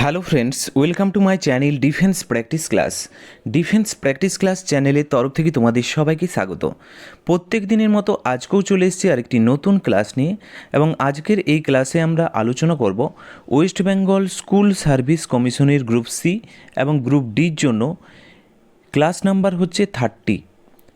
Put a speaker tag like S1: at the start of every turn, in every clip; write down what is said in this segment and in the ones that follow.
S1: Hello friends, welcome to my channel defence practice class চ্যানেলের তরফ থেকে তোমাদের সবাইকে স্বাগত। প্রত্যেক দিনের মতো আজকেও চলে এসেছি আরেকটি নতুন ক্লাস নিয়ে, এবং আজকের এই ক্লাসে আমরা আলোচনা করব ওয়েস্ট বেঙ্গল স্কুল সার্ভিস কমিশনের গ্রুপ সি এবং গ্রুপ ডির জন্য ক্লাস নাম্বার হচ্ছে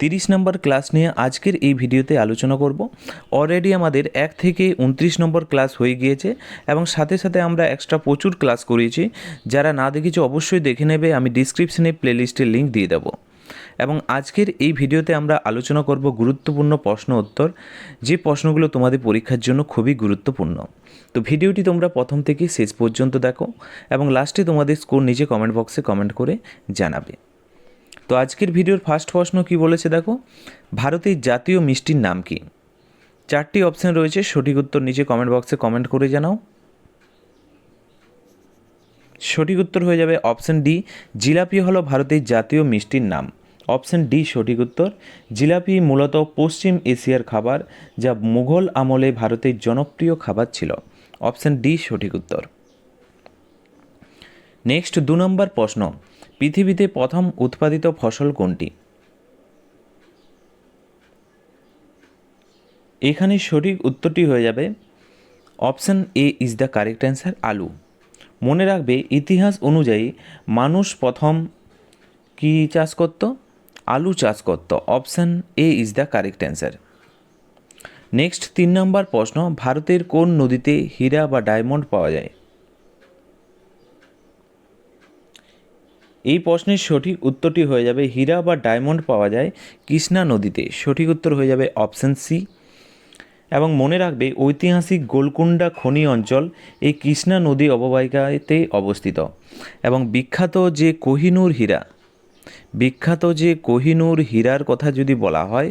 S1: 30 নম্বর ক্লাস নিয়ে আজকের এই ভিডিওতে আলোচনা করব। অলরেডি আমাদের 1 থেকে 29 নম্বর ক্লাস হয়ে গিয়েছে, এবং সাথে সাথে আমরা এক্সট্রা প্রচুর ক্লাস করিয়েছি। যারা না দেখেছো অবশ্যই দেখে নেবে, আমি ডিসক্রিপশনে প্লেলিস্টের লিঙ্ক দিয়ে দেবো। এবং আজকের এই ভিডিওতে আমরা আলোচনা করব গুরুত্বপূর্ণ প্রশ্ন উত্তর, যে প্রশ্নগুলো তোমাদের পরীক্ষার জন্য খুবই গুরুত্বপূর্ণ। তো ভিডিওটি তোমরা প্রথম থেকে শেষ পর্যন্ত দেখো, এবং লাস্টে তোমাদের স্কোর নিচে কমেন্ট বক্সে কমেন্ট করে জানাবে। তো আজকের ভিডিওর ফার্স্ট প্রশ্ন কি বলেছে দেখো, ভারতের জাতীয় মিষ্টির নাম কি? 4টি অপশান রয়েছে, সঠিক উত্তর নিচে কমেন্ট বক্সে কমেন্ট করে জানাও। সঠিক উত্তর হয়ে যাবে অপশান ডি, জিলাপি হলো ভারতের জাতীয় মিষ্টির নাম। অপশান ডি সঠিক উত্তর। জিলাপি মূলত পশ্চিম এশিয়ার খাবার, যা মুঘল আমলে ভারতের জনপ্রিয় খাবার ছিল। অপশান ডি সঠিক উত্তর। নেক্সট 2 নম্বর প্রশ্ন, পৃথিবীতে প্রথম উৎপাদিত ফসল কোনটি? এখানে সঠিক উত্তরটি হয়ে যাবে option A is the correct answer, আলু। মনে রাখবে, ইতিহাস অনুযায়ী মানুষ প্রথম কি চাষ করত? আলু চাষ করত। Option A is the correct answer. Next 3 নম্বর প্রশ্ন, ভারতের কোন নদীতে হীরা বা ডায়মন্ড পাওয়া যায়? এই প্রশ্নের সঠিক উত্তরটি হয়ে যাবে হীরা বা ডায়মন্ড পাওয়া যায় কৃষ্ণা নদীতে। সঠিক উত্তর হয়ে যাবে অপশান সি। এবং মনে রাখবে, ঐতিহাসিক গোলকুন্ডা খনি অঞ্চল এই কৃষ্ণা নদী অববাহিকাতে অবস্থিত। এবং বিখ্যাত যে কোহিনূর হীরার কথা যদি বলা হয়,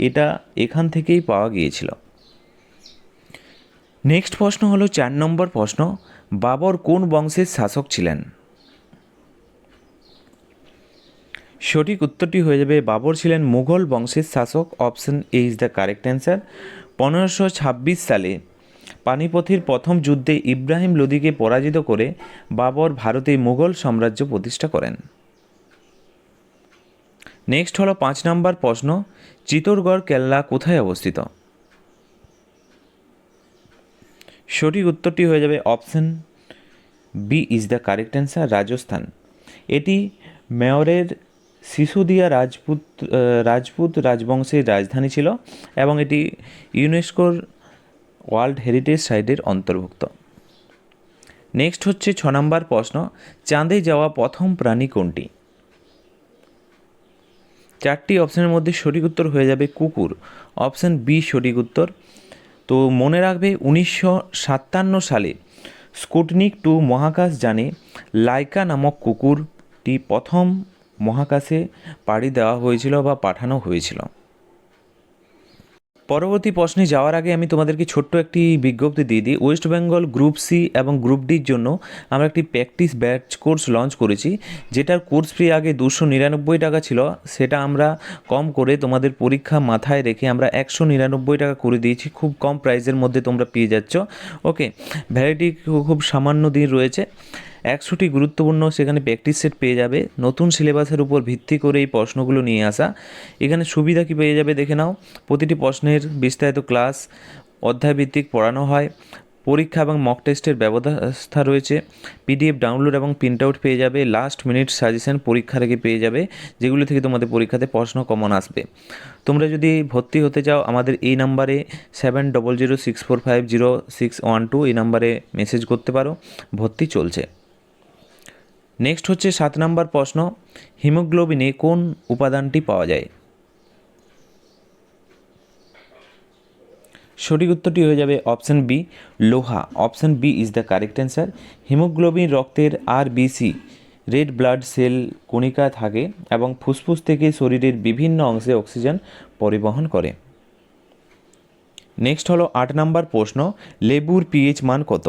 S1: এটা এখান থেকেই পাওয়া গিয়েছিল। নেক্সট প্রশ্ন হলো 4 নম্বর প্রশ্ন, বাবর কোন বংশের শাসক ছিলেন? সঠিক উত্তরটি হয়ে যাবে বাবর ছিলেন মুঘল বংশের শাসক। Option A is the correct answer. 1526 সালে পানিপথের প্রথম যুদ্ধে ইব্রাহিম লোদিকে পরাজিত করে বাবর ভারতে মুঘল সাম্রাজ্য প্রতিষ্ঠা করেন। নেক্সট হলো 5 নম্বর প্রশ্ন, চিতোরগড় কেল্লা কোথায় অবস্থিত? সঠিক উত্তরটি হয়ে যাবে option B is the correct answer, Rajasthan. এটি মেয়রের সিসোদিয়া রাজপুত রাজবংশের রাজধানী ছিল, এবং এটি ইউনেস্কোর ওয়ার্ল্ড হেরিটেজ সাইটের অন্তর্ভুক্ত। নেক্সট হচ্ছে 6 নম্বর প্রশ্ন, চাঁদে যাওয়া প্রথম প্রাণী কোনটি? 4টি অপশানের মধ্যে সঠিক উত্তর হয়ে যাবে কুকুর। অপশান বি সঠিক উত্তর। তো মনে রাখবে, 1957 সালে স্পুটনিক 2 মহাকাশযানে লাইকা নামক কুকুরটি প্রথম মহাকাশে পাড়ি দেওয়া হয়েছিল বা পাঠানো হয়েছিল। পরবর্তী প্রশ্নে যাওয়ার আগে আমি তোমাদেরকে ছোট্ট একটি বিজ্ঞপ্তি দিয়ে দিই। ওয়েস্ট বেঙ্গল গ্রুপ সি এবং গ্রুপ ডির জন্য আমরা একটি প্র্যাকটিস ব্যাচ কোর্স লঞ্চ করেছি, যেটার কোর্স ফি আগে 299 টাকা ছিল, সেটা আমরা কম করে তোমাদের পরীক্ষা মাথায় রেখে আমরা 199 টাকা করে দিয়েছি। খুব কম প্রাইসের মধ্যে তোমরা পেয়ে যাচ্ছ। ওকে, ভ্যালিডিটি খুব সামান্য দিন রয়েছে। 100টি গুরুত্বপূর্ণ সেখানে প্র্যাকটিস সেট পেয়ে যাবে। নতুন সিলেবাসের উপর ভিত্তি করে এই প্রশ্নগুলো নিয়ে আসা। এখানে সুবিধা কি পেয়ে যাবে দেখে নাও। প্রতিটি প্রশ্নের বিস্তারিত ক্লাস অধ্যায়ভিত্তিক পড়ানো হয়। পরীক্ষা এবং মক টেস্টের ব্যবস্থা রয়েছে। পিডিএফ ডাউনলোড এবং প্রিন্ট আউট পেয়ে যাবে। লাস্ট মিনিট সাজেশন পরীক্ষার আগে পেয়ে যাবে, যেগুলো থেকে তোমাদের পরীক্ষাতে প্রশ্ন কমন আসবে। তোমরা যদি ভর্তি হতে চাও, আমাদের এই নাম্বারে 7006450612 এই নাম্বারে মেসেজ করতে পারো। ভর্তি চলছে। নেক্সট হচ্ছে 7 নম্বর প্রশ্ন, হিমোগ্লোবিনে কোন উপাদানটি পাওয়া যায়? সঠিক উত্তরটি হয়ে যাবে অপশান বি, লোহা। Option B is the correct answer. Haemoglobin রক্তের আরবিসি রেড ব্লাড সেল কণিকা থাকে, এবং ফুসফুস থেকে শরীরের বিভিন্ন অংশে অক্সিজেন পরিবহন করে। নেক্সট হলো 8 নম্বর প্রশ্ন, লেবুর পিএইচ মান কত?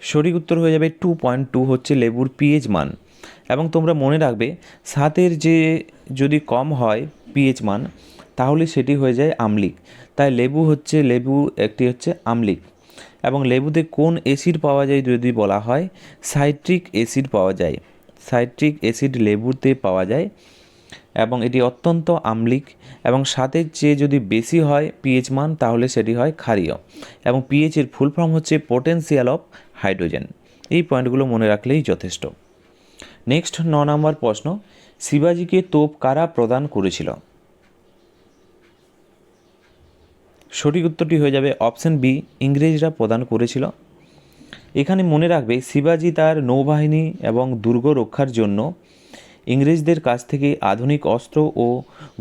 S1: সঠিক উত্তর হয়ে যাবে 2.2 হচ্ছে লেবুর পিএইচ মান। এবং তোমরা মনে রাখবে, 7 যে যদি কম হয় পিএইচ মান, তাহলে সেটি হয়ে যায় আম্লিক। তাই লেবু একটি হচ্ছে আম্লিক। এবং লেবুতে কোন অ্যাসিড পাওয়া যায় যদি বলা হয় সাইট্রিক অ্যাসিড পাওয়া যায়। সাইট্রিক অ্যাসিড লেবুতে পাওয়া যায় এবং এটি অত্যন্ত আম্লিক এবং স্বাদের চেয়ে যদি বেশি হয় পিএইচ মান তাহলে সেটি হয় ক্ষারীয় এবং পিএইচের ফুল ফর্ম হচ্ছে পোটেনশিয়াল অফ হাইড্রোজেন। এই পয়েন্টগুলো মনে রাখলেই যথেষ্ট। নেক্সট 9 নম্বর প্রশ্ন, শিবাজিকে তোপ কারা প্রদান করেছিল? সঠিক উত্তরটি হয়ে যাবে অপশন বি, ইংরেজরা প্রদান করেছিল। এখানে মনে রাখবে শিবাজি তার নৌবাহিনী এবং দুর্গ রক্ষার জন্য ইংরেজদের কাছ থেকে আধুনিক অস্ত্র ও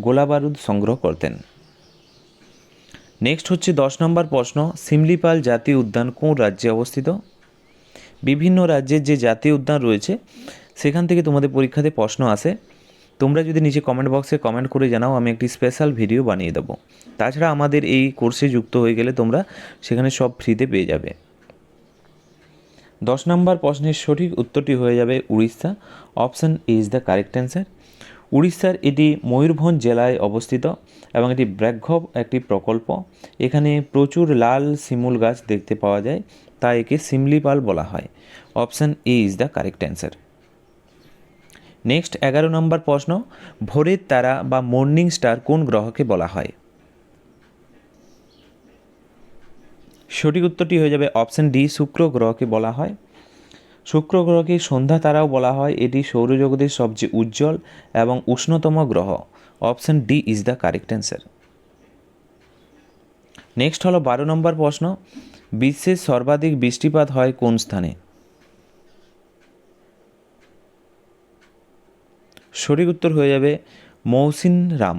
S1: গোলাবারুদ সংগ্রহ করতেন। নেক্সট হচ্ছে 10 নম্বর প্রশ্ন, সিমলিপাল জাতীয় উদ্যান কোন রাজ্যে অবস্থিত? বিভিন্ন রাজ্যের যে জাতীয় উদ্যান রয়েছে সেখান থেকে তোমাদের পরীক্ষাতে প্রশ্ন আসে। তোমরা যদি নিচে কমেন্ট বক্সে কমেন্ট করে জানাও, আমি একটি স্পেশাল ভিডিও বানিয়ে দেবো। তাছাড়া আমাদের এই কোর্সে যুক্ত হয়ে গেলে তোমরা সেখানে সব ফ্রিতে পেয়ে যাবে। 10 নম্বর প্রশ্নের সঠিক উত্তরটি হয়ে যাবে Orissa. Option A is the correct answer. উড়িষ্যার এটি ময়ূরভঞ্জ জেলায় অবস্থিত এবং এটি ব্যাঘ্র একটি প্রকল্প। এখানে প্রচুর লাল শিমুল গাছ দেখতে পাওয়া যায়, তাই একে সিমলিপাল বলা হয়। Option A is the correct answer. Next 11 নম্বর প্রশ্ন, ভোরের তারা বা মর্নিং স্টার কোন গ্রহকে বলা হয়? সঠিক উত্তরটি হয়ে যাবে অপশান ডি, শুক্র গ্রহকে বলা হয়। শুক্র গ্রহকে সন্ধ্যা তারাও বলা হয়। এটি সৌরজগতের সবচেয়ে উজ্জ্বল এবং উষ্ণতম গ্রহ। Option D is the correct answer. Next হলো 12 নম্বর প্রশ্ন, বিশ্বের সর্বাধিক বৃষ্টিপাত হয় কোন স্থানে? সঠিক উত্তর হয়ে যাবে Mawsynram.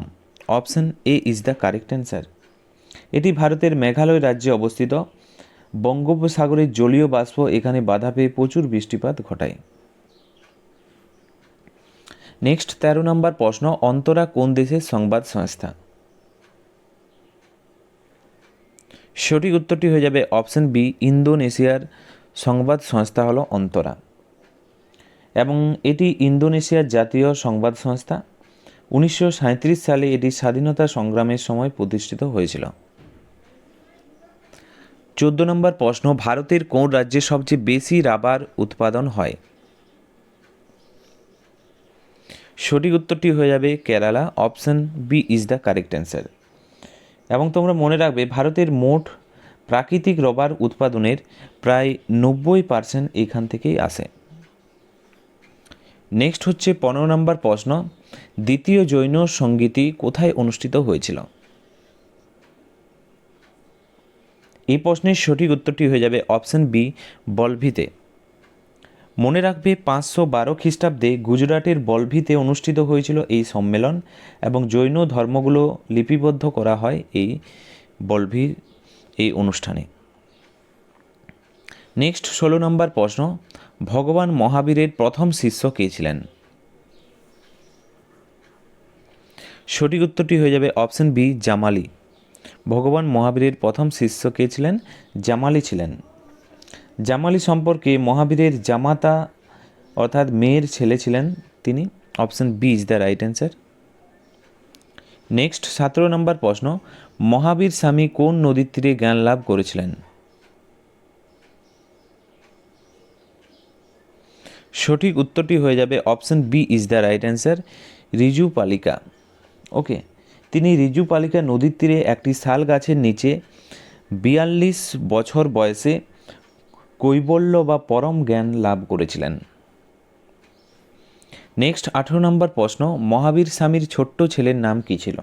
S1: Option A is the correct answer. এটি ভারতের মেঘালয় রাজ্যে অবস্থিত। বঙ্গোপসাগরের জলীয় বাষ্প এখানে বাধা পেয়ে প্রচুর বৃষ্টিপাত ঘটায়। নেক্সট 13 নম্বর প্রশ্ন, অন্তরা কোন দেশের সংবাদ সংস্থা? সঠিক উত্তরটি হয়ে যাবে অপশান বি, ইন্দোনেশিয়ার সংবাদ সংস্থা হলো অন্তরা এবং এটি ইন্দোনেশিয়ার জাতীয় সংবাদ সংস্থা। 1937 সালে এটি স্বাধীনতা সংগ্রামের সময় প্রতিষ্ঠিত হয়েছিল। 14 নম্বর প্রশ্ন, ভারতের কোন রাজ্যে সবচেয়ে বেশি রাবার উৎপাদন হয়? সঠিক উত্তরটি হয়ে যাবে Kerala. Option B is the correct answer. এবং তোমরা মনে রাখবে ভারতের মোট প্রাকৃতিক রবার উৎপাদনের প্রায় 90% এখান থেকেই আসে। নেক্সট হচ্ছে 15 নম্বর প্রশ্ন, দ্বিতীয় জৈন সঙ্গীতি কোথায় অনুষ্ঠিত হয়েছিল? এই প্রশ্নের সঠিক উত্তরটি হয়ে যাবে অপশান বি, বলভিতে। মনে রাখবে 512 খ্রিস্টাব্দে গুজরাটের বলভিতে অনুষ্ঠিত হয়েছিল এই সম্মেলন এবং জৈন ধর্মগুলো লিপিবদ্ধ করা হয় এই বলভির এই অনুষ্ঠানে। নেক্সট 16 নম্বর প্রশ্ন, ভগবান মহাবীরের প্রথম শিষ্য কে ছিলেন? সঠিক উত্তরটি হয়ে যাবে অপশান বি, জামালি। ভগবান মহাবীরের প্রথম শিষ্য কে ছিলেন? জামালি ছিলেন। জামালি সম্পর্কে মহাবীরের জামাতা অর্থাৎ মেয়ের ছেলে ছিলেন তিনি। Option B is the right answer. Next 17 নম্বর প্রশ্ন, মহাবীর স্বামী কোন নদীর তীরে জ্ঞান লাভ করেছিলেন? সঠিক উত্তরটি হয়ে যাবে option B is the right answer, Rijupalika. Okay, তিনি রিজুপালিকা নদীর তীরে একটি শাল গাছের নিচে 42 বছর বয়সে কৈবল্য বা পরম জ্ঞান লাভ করেছিলেন। নেক্সট 18 নম্বর প্রশ্ন, মহাবীর স্বামীর ছোট্ট ছেলের নাম কী ছিল?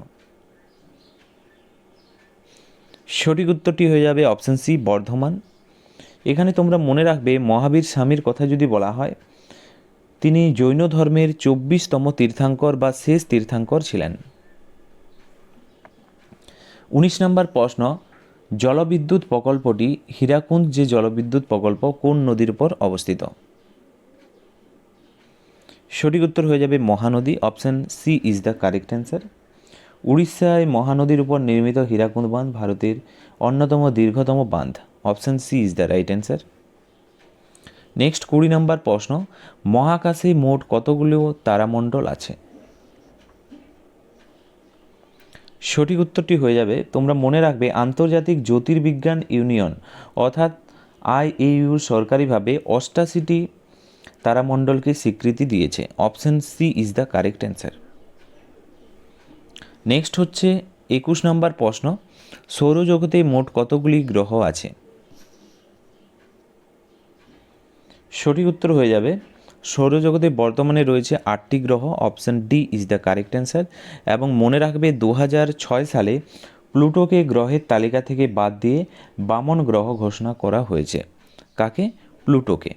S1: সঠিক উত্তরটি হয়ে যাবে অপশান সি, বর্ধমান। এখানে তোমরা মনে রাখবে মহাবীর স্বামীর কথা যদি বলা হয় তিনি জৈন ধর্মের 24তম তীর্থাঙ্কর বা শেষ তীর্থাঙ্কর ছিলেন। 19 নম্বর প্রশ্ন, জলবিদ্যুৎ প্রকল্পটি হীরাকুন্দ যে জলবিদ্যুৎ প্রকল্প কোন নদীর উপর অবস্থিত? সঠিক উত্তর হয়ে যাবে Mahanadi. Option C is the correct answer. উড়িষ্যায় মহানদীর উপর নির্মিত হীরাকুন্দ বাঁধ ভারতের অন্যতম দীর্ঘতম বাঁধ। Option C is the right answer. Next 20 নম্বর প্রশ্ন, মহাকাশে মোট কতগুলো তারামণ্ডল আছে? সঠিক উত্তরটি হয়ে যাবে, তোমরা মনে রাখবে আন্তর্জাতিক জ্যোতির্বিজ্ঞান ইউনিয়ন অর্থাৎ IAU সরকারিভাবে 88টি তারামণ্ডলকে স্বীকৃতি দিয়েছে। Option C is the correct answer. Next হচ্ছে 21 নম্বর প্রশ্ন, সৌরজগতে মোট কতগুলি গ্রহ আছে? সঠিক উত্তর হয়ে যাবে সৌরজগতে বর্তমানে রয়েছে 8টি গ্রহ। Option D is the correct answer. এবং মনে রাখবে 2006 সালে প্লুটোকে গ্রহের তালিকা থেকে বাদ দিয়ে বামন গ্রহ ঘোষণা করা হয়েছে। কাকে? প্লুটোকে।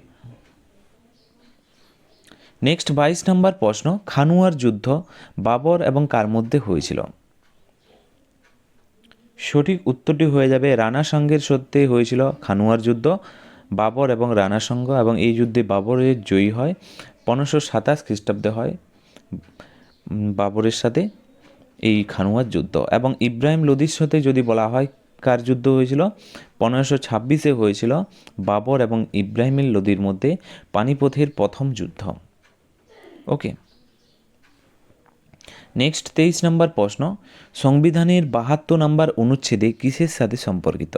S1: নেক্সট 22 নম্বর প্রশ্ন, খানুয়ার যুদ্ধ বাবর এবং কার মধ্যে হয়েছিল? সঠিক উত্তরটি হয়ে যাবে রানা সাঙ্গের সাথে হয়েছিল খানুয়ার যুদ্ধ, বাবর এবং রানা সাঙ্গ, এবং এই যুদ্ধে বাবরের জয়ী হয়। 1527 খ্রিস্টাব্দে হয় বাবরের সাথে এই খানুয়ার যুদ্ধ। এবং ইব্রাহিম লোদির সাথে যদি বলা হয় কার যুদ্ধ হয়েছিল, 1526-এ হয়েছিল বাবর এবং ইব্রাহিম লোদির মধ্যে পানিপথের প্রথম যুদ্ধ। ওকে। নেক্সট 23 নম্বর প্রশ্ন, সংবিধানের 72 নম্বর অনুচ্ছেদে কিসের সাথে সম্পর্কিত?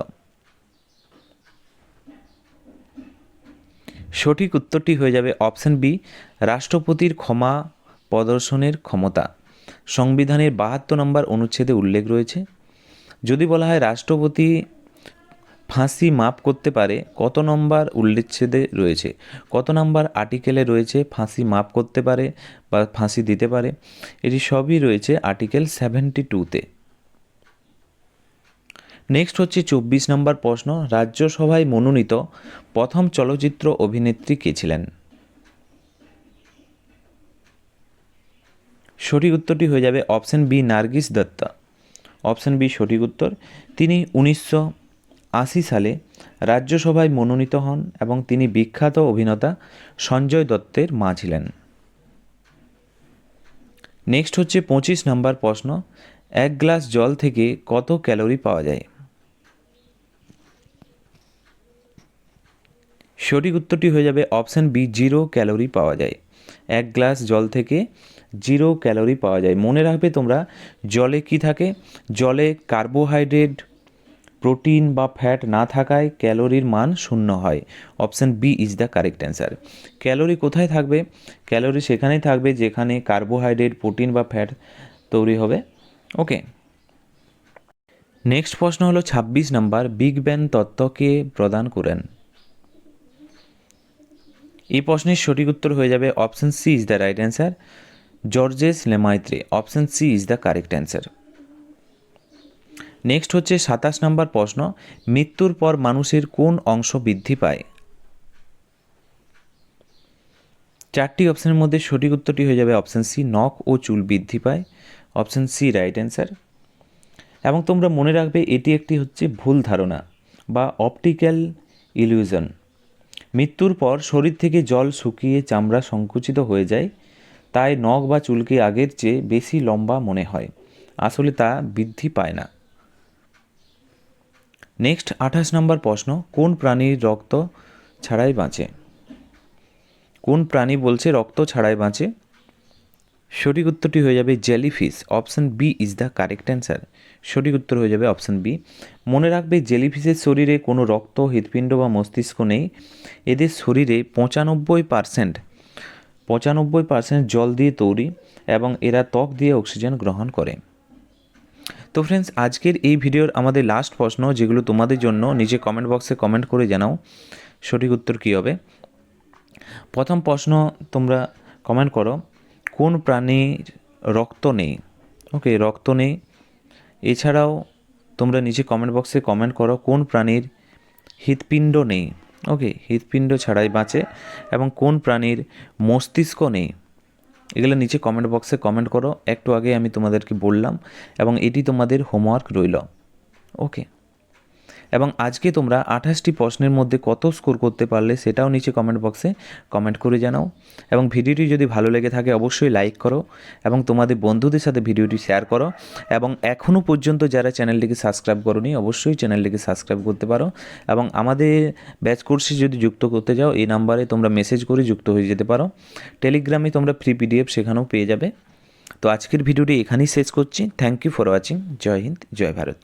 S1: সঠিক উত্তরটি হয়ে যাবে অপশন বি, রাষ্ট্রপতির ক্ষমা প্রদর্শনের ক্ষমতা সংবিধানের 72 নম্বর অনুচ্ছেদে উল্লেখ রয়েছে। যদি বলা হয় রাষ্ট্রপতি ফাঁসি মাফ করতে পারে, কত নম্বর উল্লেখেদে রয়েছে, কত নম্বর আর্টিকেলে রয়েছে ফাঁসি মাফ করতে পারে বা ফাঁসি দিতে পারে? এটি সবই রয়েছে আর্টিকেল 72-তে। নেক্সট হচ্ছে 24 নম্বর প্রশ্ন, রাজ্যসভায় মনোনীত প্রথম চলচ্চিত্র অভিনেত্রী কে ছিলেন? সঠিক উত্তরটি হয়ে যাবে option B, Nargis Dutta. Option B সঠিক উত্তর। তিনি 1980 সালে রাজ্যসভায় মনোনীত হন এবং তিনি বিখ্যাত অভিনেতা সঞ্জয় দত্তের মা ছিলেন। নেক্সট হচ্ছে 25 নম্বর প্রশ্ন, এক গ্লাস জল থেকে কত ক্যালোরি পাওয়া যায়? সঠিক উত্তরটি হয়ে যাবে অপশন বি, 0 ক্যালোরি পাওয়া যায়। এক গ্লাস জল থেকে 0 ক্যালোরি পাওয়া যায়। মনে রাখবে তোমরা, জলে কি থাকে? জলে কার্বোহাইড্রেট, প্রোটিন বা ফ্যাট না থাকায় ক্যালোরির মান 0 হয়। Option B is the correct answer. Calorie কোথায় থাকবে? ক্যালোরি সেখানেই থাকবে যেখানে কার্বোহাইড্রেট, প্রোটিন বা ফ্যাট তৈরি হবে। ওকে। নেক্সট প্রশ্ন হলো 26 নম্বর, বিগ ব্যাং তত্ত্ব কে প্রদান করেন? এই প্রশ্নের সঠিক উত্তর হয়ে যাবে option C is the right answer, Georges Lemaitre. Option C is the correct answer. Next হচ্ছে 27 নম্বর প্রশ্ন, মৃত্যুর পর মানুষের কোন অংশ বৃদ্ধি পায়? 4টি অপশনের মধ্যে সঠিক উত্তরটি হয়ে যাবে অপশন সি, নখ ও চুল বৃদ্ধি পায়। Option C right answer. এবং তোমরা মনে রাখবে এটি একটি হচ্ছে ভুল ধারণা বা অপটিক্যাল ইলিউশন। মৃত্যুর পর শরীর থেকে জল শুকিয়ে চামড়া সংকুচিত হয়ে যায়, তাই নখ বা চুলকে আগের চেয়ে বেশি লম্বা মনে হয়। আসলে তা বৃদ্ধি পায় না। নেক্সট 28 নম্বর প্রশ্ন, কোন প্রাণীর রক্ত ছাড়াই বাঁচে? কোন প্রাণী বলছে রক্ত ছাড়াই বাঁচে? সঠিক উত্তরটি হয়ে যাবে jellyfish. Option B is the correct answer. সঠিক উত্তর হয়ে যাবে অপশন বি। মনে রাখবে জেলিফিশের শরীরে কোনো রক্ত, হৃৎপিণ্ড বা মস্তিষ্ক নেই। এদের শরীরে 95% জল দিয়ে তৈরি এবং এরা ত্বক দিয়ে অক্সিজেন গ্রহণ করে। তো ফ্রেন্ডস, আজকের এই ভিডিওর আমাদের লাস্ট প্রশ্ন, যেগুলো তোমাদের জন্য, নিচে কমেন্ট বক্সে কমেন্ট করে জানাও সঠিক উত্তর কী হবে। প্রথম প্রশ্ন তোমরা কমেন্ট করো, কোন প্রাণীর রক্ত নেই? ওকে, রক্ত নেই। এছাড়াও তোমরা নিচে কমেন্ট বক্সে কমেন্ট করো কোন প্রাণীর হৃৎপিণ্ড নেই। ওকে, হৃৎপিণ্ড ছাড়াই বাঁচে। এবং কোন প্রাণীর মস্তিষ্ক নেই, এগুলো নিচে কমেন্ট বক্সে কমেন্ট করো। একটু আগে আমি তোমাদেরকে বললাম এবং এটি তোমাদের হোমওয়ার্ক রইল। ওকে। এবং আজকে তোমরা 28টি প্রশ্নের মধ্যে কত স্কোর করতে পারলে সেটাও নিচে কমেন্ট বক্সে কমেন্ট করে জানাও। এবং ভিডিওটি যদি ভালো লেগে থাকে অবশ্যই লাইক করো এবং তোমাদের বন্ধুদের সাথে ভিডিওটি শেয়ার করো। এবং এখনও পর্যন্ত যারা চ্যানেলটিকে সাবস্ক্রাইব করোনি অবশ্যই চ্যানেলটিকে সাবস্ক্রাইব করতে পারো। এবং আমাদের ব্যাচ কোর্সে যদি যুক্ত করতে যাও এই নাম্বারে তোমরা মেসেজ করে যুক্ত হয়ে যেতে পারো। টেলিগ্রামে তোমরা ফ্রি PDF সেখানেও পেয়ে যাবে। তো আজকের ভিডিওটি এখানেই শেষ করছি। Thank you for watching. জয় হিন্দ, জয় ভারত।